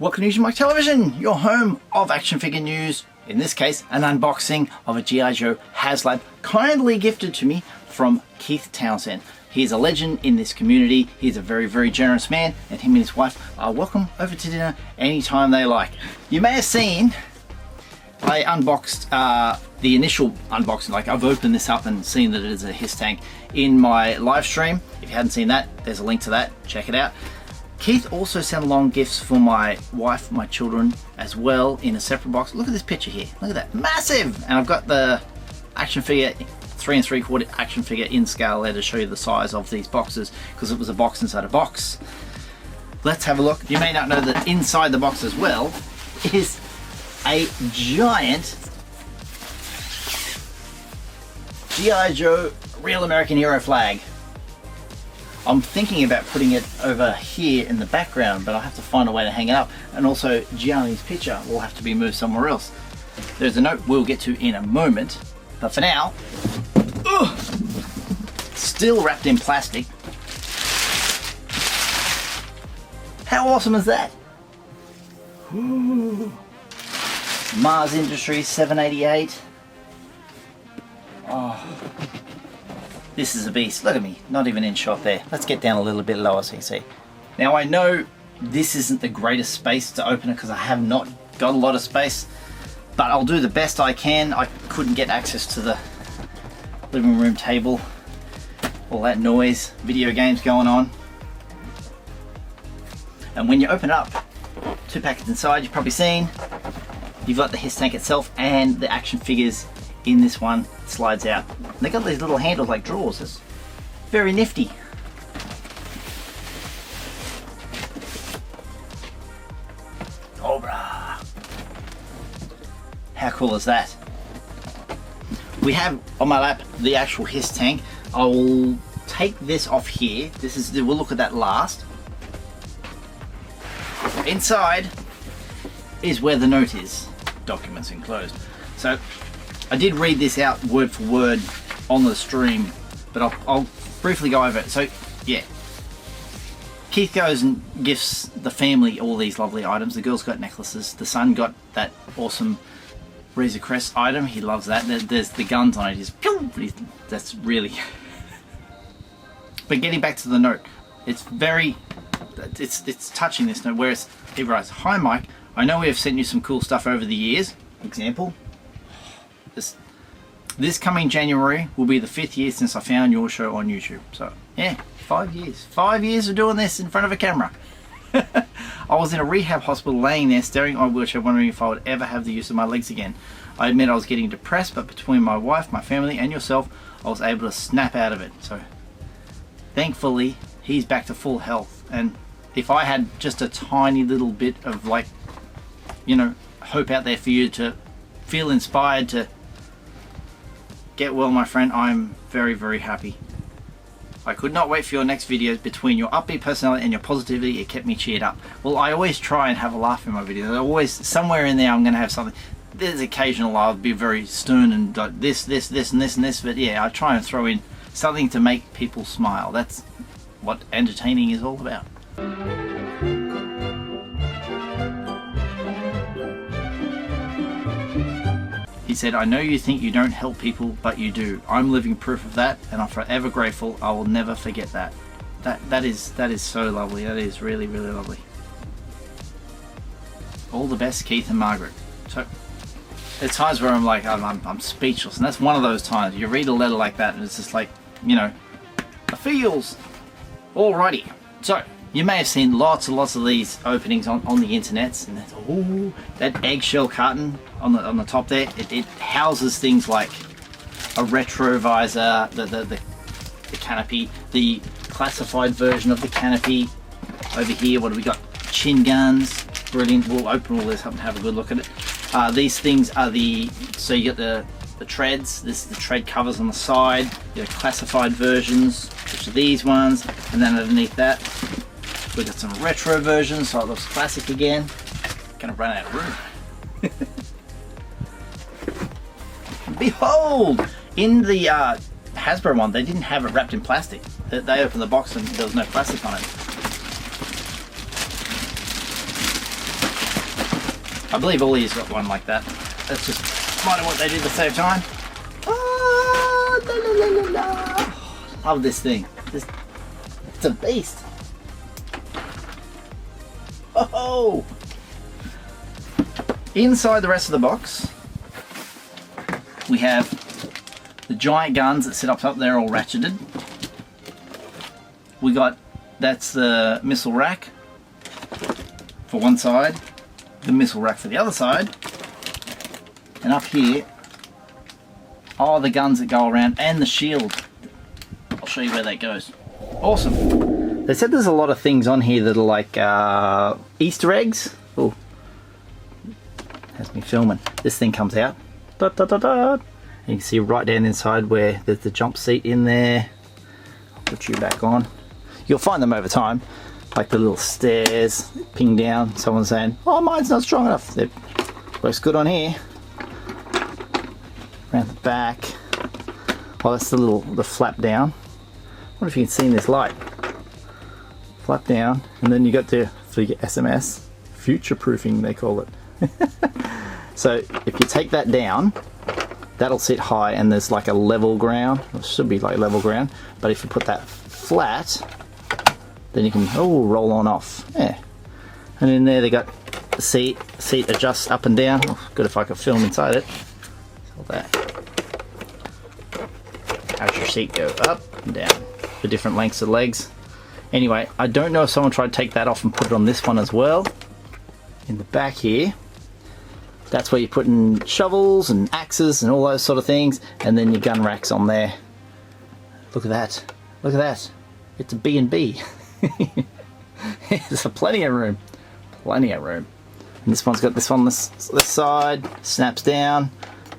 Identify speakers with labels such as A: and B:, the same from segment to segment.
A: Welcome to Usualmike Television, your home of action figure news. In this case, an unboxing of a G.I. Joe Haslab, kindly gifted to me from Keith Townsend. He is a legend in this community. He's a very, very generous man, and him and his wife are welcome over to dinner anytime they like. You may have seen I unboxed the initial unboxing, like I've opened this up and seen that it is a H.I.S. tank in my live stream. If you hadn't seen that, there's a link to that, check it out. Keith also sent along gifts for my wife, my children as well in a separate box. Look at this picture here, look at that, massive! And I've got the action figure, 3 3/4 action figure in scale there to show you the size of these boxes, because it was a box inside a box. Let's have a look. You may not know that inside the box as well is a giant G.I. Joe Real American Hero flag. I'm thinking about putting it over here in the background, but I'll have to find a way to hang it up. And also Gianni's picture will have to be moved somewhere else. There's a note we'll get to in a moment, but for now, still wrapped in plastic. How awesome is that? Ooh. Mars Industries 788. Oh, this is a beast. Look at me, not even in shot there. Let's get down a little bit lower so you see. Now I know this isn't the greatest space to open it because I have not got a lot of space, but I'll do the best I can. I couldn't get access to the living room table. All that noise, video games going on. And when you open it up, 2 packets inside, you've probably seen, you've got the H.I.S. tank itself and the action figures in this one. It slides out. And they got these little handles like drawers. It's very nifty. Cobra. How cool is that? We have on my lap the actual H.I.S. tank. I will take this off here. We'll look at that last. Inside is where the note is. Documents enclosed. So I did read this out word for word on the stream, but I'll briefly go over it. So yeah, Keith goes and gifts the family all these lovely items. The girls got necklaces. The son got that awesome Razor Crest item. He loves that. There's the guns on it. That's really... But getting back to the note, it's touching, this note, where it writes, "Hi Mike, I know we have sent you some cool stuff over the years." Example, this coming January will be the 5th year since I found your show on YouTube. So yeah, 5 years. 5 years of doing this in front of a camera. I was in a rehab hospital laying there staring at my wheelchair, wondering if I would ever have the use of my legs again. I admit I was getting depressed, but between my wife, my family and yourself, I was able to snap out of it. So thankfully he's back to full health, and if I had just a tiny little bit of, like, you know, hope out there for you to feel inspired to get well, my friend, I'm very, very happy. I could not wait for your next videos. Between your upbeat personality and your positivity, it kept me cheered up. Well, I always try and have a laugh in my videos. I always, somewhere in there, I'm going to have something. There's occasional I'll be very stern and like this, and this, but yeah, I try and throw in something to make people smile. That's what entertaining is all about. He said, "I know you think you don't help people, but you do. I'm living proof of that, and I'm forever grateful. I will never forget that." That is so lovely. That is really, really lovely. All the best, Keith and Margaret. So there's times where I'm like, I'm speechless, and that's one of those times. You read a letter like that, and it's just like, you know, the feels. Alrighty. So you may have seen lots and lots of these openings on the internet, and that's, ooh, that eggshell carton on the top there. It houses things like a retro visor, the canopy, the classified version of the canopy. Over here, what do we got? Chin guns. Brilliant. We'll open all this up and have a good look at it. These things are so you get the treads. This is the tread covers on the side. You have classified versions, which are these ones, and then underneath that we've got some retro versions, so it looks classic again. Gonna run out of room. Behold! In the Hasbro one, they didn't have it wrapped in plastic. They opened the box and there was no plastic on it. I believe all these got one like that. That's just kind of what they did to save time. Oh, la, la, la, la. Love this thing. It's a beast. Oh! Inside the rest of the box, we have the giant guns that sit up there all ratcheted. We got, that's the missile rack for one side, the missile rack for the other side, and up here are the guns that go around and the shield. I'll show you where that goes. Awesome. They said there's a lot of things on here that are like Easter eggs. Oh, has me filming. This thing comes out. Da, da, da, da. And you can see right down inside where there's the jump seat in there. I'll put you back on. You'll find them over time, like the little stairs ping down. Someone's saying, "Oh, mine's not strong enough." It works good on here. Around the back. Oh, that's the flap down. I wonder if you can see in this light. Flap down, and then you got for your SMS, future proofing they call it. So if you take that down, that'll sit high, and there's like a level ground. It should be like level ground, but if you put that flat, then you can roll on off. Yeah, and in there they got the seat adjusts up and down. Oh, good if I could film inside it. So that. How's your seat go up and down for different lengths of legs. Anyway, I don't know if someone tried to take that off and put it on this one as well. In the back here, that's where you're putting shovels and axes and all those sort of things, and then your gun racks on there. Look at that. Look at that. It's a B&B. There's plenty of room. Plenty of room. And this one's got this one this side. Snaps down.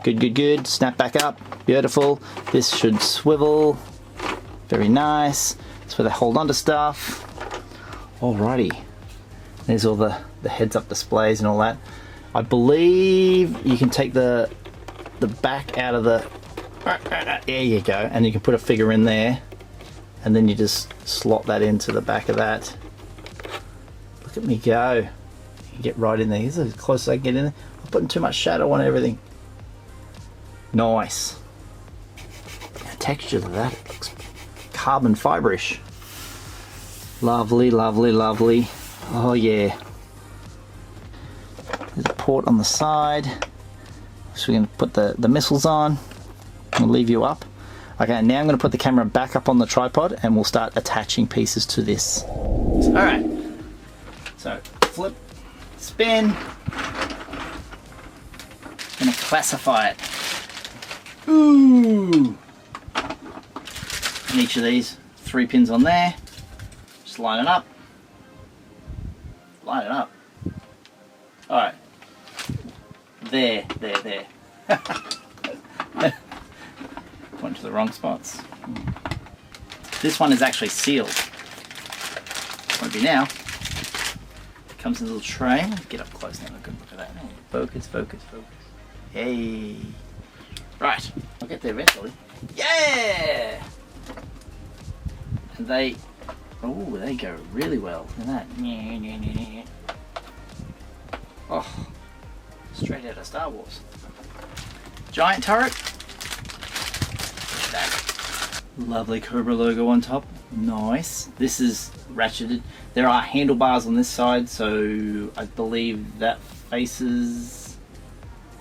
A: Good, good, good. Snap back up. Beautiful. This should swivel. Very nice. That's where they hold on to stuff. Alrighty. There's all the heads-up displays and all that. I believe you can take the back out of the... There you go. And you can put a figure in there. And then you just slot that into the back of that. Look at me go. You can get right in there. This is as close as I can get in there. I'm putting too much shadow on everything. Nice. The texture of that looks carbon fiberish. Lovely, lovely, lovely. Oh yeah. There's a port on the side. So we're going to put the missiles on. We'll leave you up. Okay, now I'm going to put the camera back up on the tripod and we'll start attaching pieces to this. Alright. So, flip, spin. I'm going to classify it. Ooh! And each of these, 3 pins on there. Just line it up. Line it up. Alright. There. Went to the wrong spots. This one is actually sealed. Won't be now. It comes in a little tray. Get up close now. Look at that. Focus, focus, focus. Hey. Right. I'll get there eventually. Yeah! And they go really well. Look at that. Oh. Straight out of Star Wars. Giant turret. That lovely Cobra logo on top. Nice. This is ratcheted. There are handlebars on this side, so I believe that faces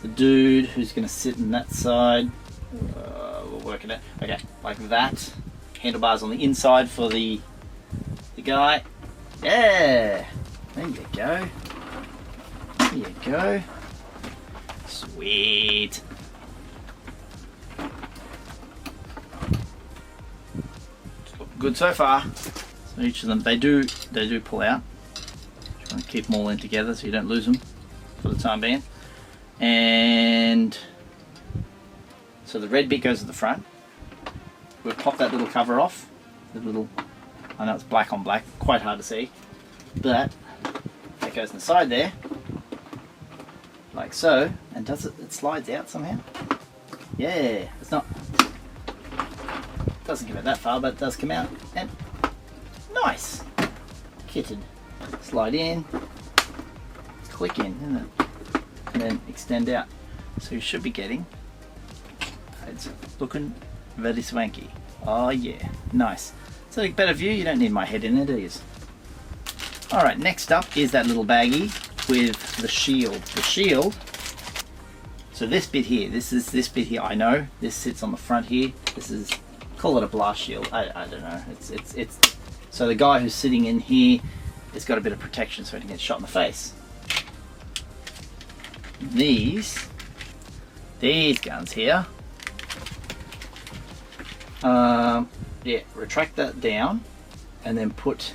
A: the dude who's going to sit in that side. We'll work it out. Okay, like that. Handlebars on the inside for the guy. Yeah. There you go. There you go. Sweet. Good so far. So each of them, they do pull out. Just want to keep them all in together so you don't lose them for the time being. And so the red bit goes to the front. We'll pop that little cover off. The little, I know it's black on black, quite hard to see, but that goes in the side there, like so. And does it slides out somehow? Yeah, it's not. Doesn't come out that far, but it does come out, and nice, kitted. Slide in, click in, isn't it? and then extend out. So you should be getting, it's looking very swanky. Oh yeah, nice. So a better view, you don't need my head in it, do you? Alright, next up is that little baggie with the shield. The shield, so this bit here, this bit here, I know, this sits on the front here. This is, call it a blast shield, I don't know. It's so the guy who's sitting in here has got a bit of protection so he can get shot in the face. These guns here, yeah, retract that down and then put,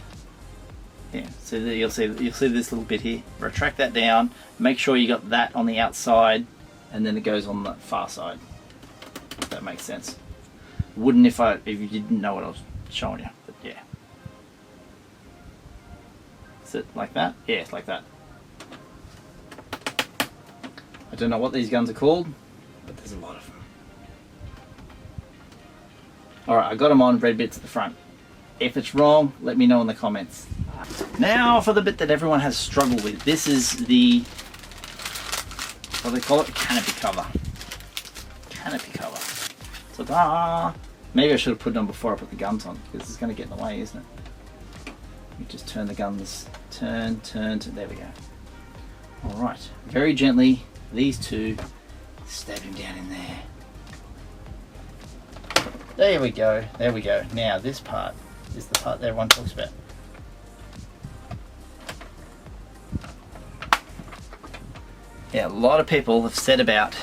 A: yeah, so you'll see this little bit here, retract that down, make sure you got that on the outside and then it goes on the far side, if that makes sense. Wouldn't if you didn't know what I was showing you, but yeah. Is it like that? Yeah, it's like that. I don't know what these guns are called, but there's a lot of them. Alright, I got them on, red bits at the front. If it's wrong, let me know in the comments. Now for the bit that everyone has struggled with. This is the, what do they call it? Canopy cover. Canopy cover. Ta-da! Maybe I should have put it on before I put the guns on, because it's going to get in the way, isn't it? You just turn the guns, turn, there we go. Alright, very gently, these two, stab him down in there. There we go, there we go. Now this part is the part that everyone talks about. Yeah, a lot of people have said about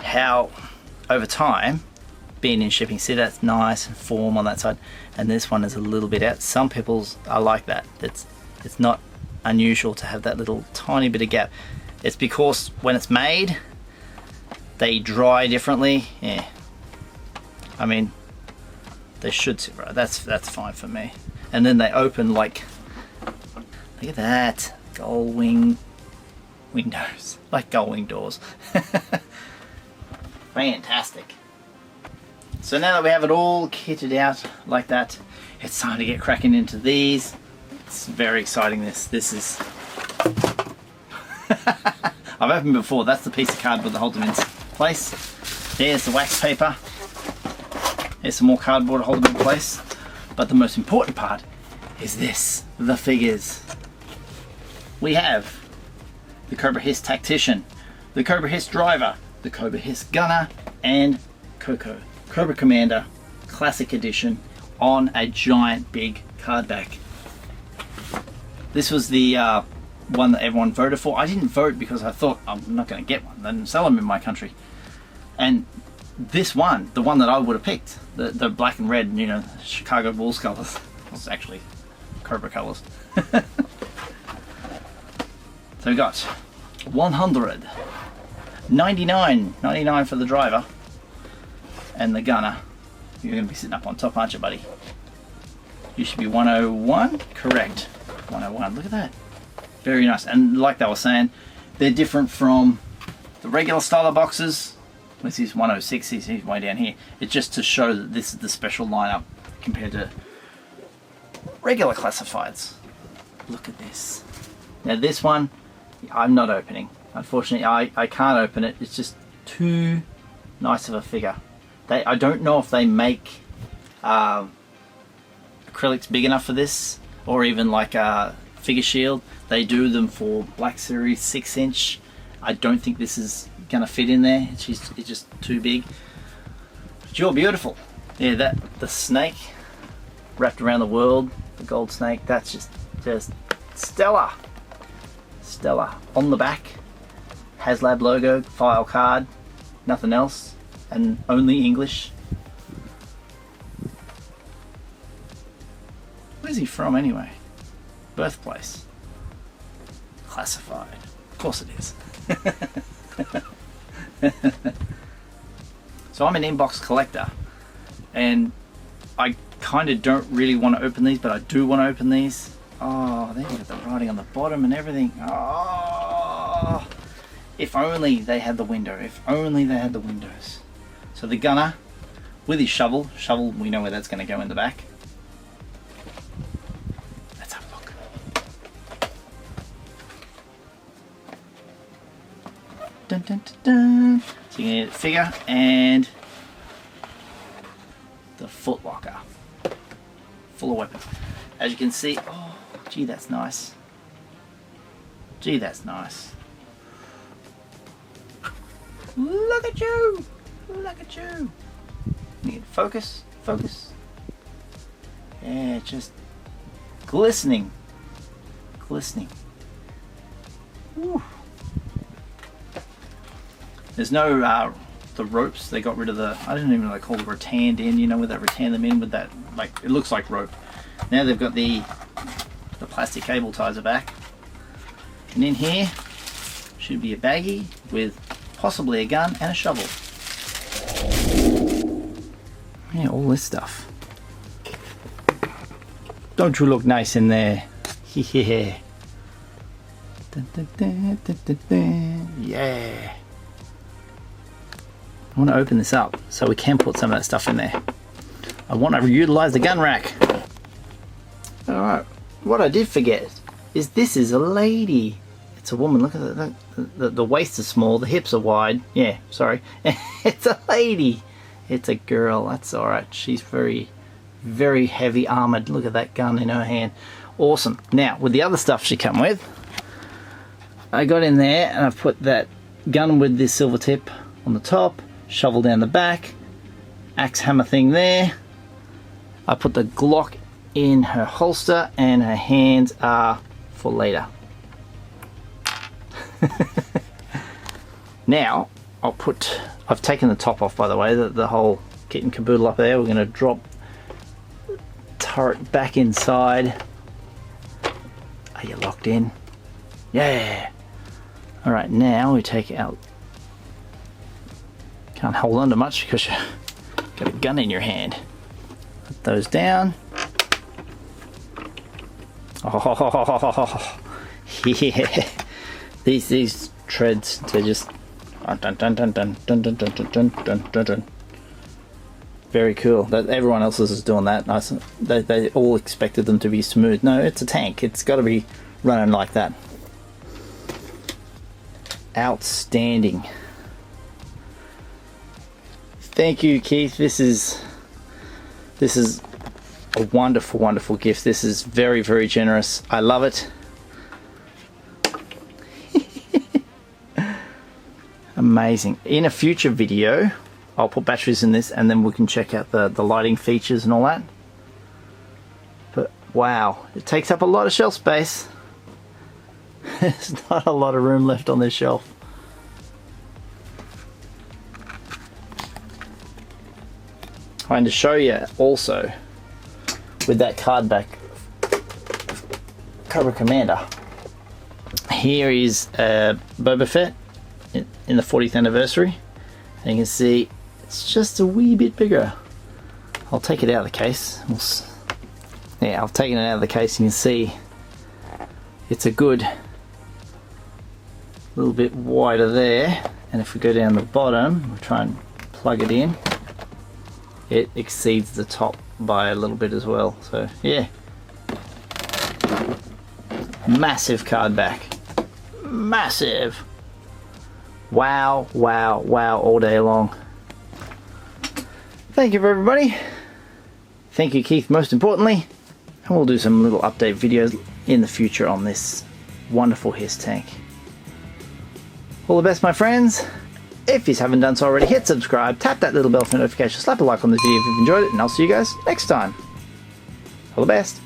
A: how over time, being in shipping, see that's nice and form on that side, and this one is a little bit out. Some people's are like that. It's not unusual to have that little tiny bit of gap. It's because when it's made, they dry differently. Yeah, I mean, they should sit right. That's fine for me. And then they open like, look at that, gull wing windows, like gull wing doors. Fantastic. So now that we have it all kitted out like that, it's time to get cracking into these. It's very exciting. This is I've opened before. That's the piece of cardboard that holds them in place. There's the wax paper. There's some more cardboard to hold them in place. But the most important part is this, the figures. We have the Cobra H.I.S. Tactician, the Cobra H.I.S. Driver, the Cobra H.I.S. Gunner, and Coco, Cobra Commander Classic Edition on a giant big card back. This was the one that everyone voted for. I didn't vote because I thought I'm not going to get one. They didn't sell them in my country. And this one, the one that I would have picked, the black and red, you know, Chicago Bulls colors, was actually Cobra colors. So we got 100, 99 for the driver, and the gunner. You're going to be sitting up on top, aren't you, buddy? You should be 101, correct. 101, look at that. Very nice, and like they were saying, they're different from the regular style of boxes. This is 106, he's way down here. It's just to show that this is the special lineup compared to regular classifieds. Look at this. Now this one, I'm not opening. Unfortunately, I can't open it. It's just too nice of a figure. I don't know if they make acrylics big enough for this, or even like a figure shield. They do them for Black Series 6-inch. I don't think this is gonna fit in there. It's just too big. But you're beautiful. Yeah, the snake wrapped around the world, the gold snake. That's just stellar. Stellar. On the back, Haslab logo, file card, nothing else, and only English. Where's he from anyway? Birthplace. Classified. Of course it is. So I'm an inbox collector, and I kind of don't really want to open these, but I do want to open these. Oh, there you got the writing on the bottom and everything. Oh, if only they had the window. If only they had the windows. So the gunner with his shovel, we know where that's going to go in the back. Let's have a look. dun, dun. So you need a figure and the footlocker. Full of weapons. As you can see, oh, gee, that's nice. Gee, that's nice. Look at you! Look at you! You focus, focus. Yeah, just glistening. Glistening. Woo. There's no the ropes. They got rid of the, I don't even know what they call it, rattaned in, you know, where they rattan them in with that, like, it looks like rope. Now they've got the plastic cable ties are back. And in here should be a baggie with possibly a gun and a shovel. Yeah, all this stuff. Don't you look nice in there? Yeah. Dun, dun, dun, dun, dun, dun. Yeah. I want to open this up so we can put some of that stuff in there. I want to utilize the gun rack. Alright, what I did forget is this is a lady. It's a woman. Look at that. The waist is small, the hips are wide. Yeah, sorry. It's a lady. It's a girl. That's alright. She's very, very heavy armored. Look at that gun in her hand. Awesome. Now, with the other stuff she come with, I got in there and I've put that gun with this silver tip on the top, shovel down the back, axe hammer thing there. I put the Glock in her holster and her hands are for later. Now I've taken the top off, by the way, the whole kit and caboodle up there. We're going to drop the turret back inside. Are you locked in? Yeah. Alright, now we take out, can't hold on to much because you've got a gun in your hand. Put those down. Oh, yeah. These treads, they're just dun dun dun dun dun dun dun dun dun dun dun dun. Very cool. Everyone else is doing that. Nice. They all expected them to be smooth. No, it's a tank. It's got to be running like that. Outstanding. Thank you, Keith. This is a wonderful, wonderful gift. This is very, very generous. I love it. Amazing. In a future video, I'll put batteries in this and then we can check out the lighting features and all that. But wow, it takes up a lot of shelf space. There's not a lot of room left on this shelf. Trying to show you also with that card back Cobra Commander. Here is Boba Fett in the 40th anniversary, and you can see it's just a wee bit bigger. I'll take it out of the case. Yeah, I've taken it out of the case and you can see it's a good little bit wider there, and if we go down the bottom, we'll try and plug it in, it exceeds the top by a little bit as well. So yeah, massive card back, massive. Wow, wow, wow, all day long. Thank you for everybody. Thank you, Keith, most importantly, and we'll do some little update videos in the future on this wonderful H.I.S. tank. All the best, my friends. If you haven't done so already, hit subscribe, tap that little bell for notifications, slap a like on this video if you've enjoyed it, and I'll see you guys next time. All the best.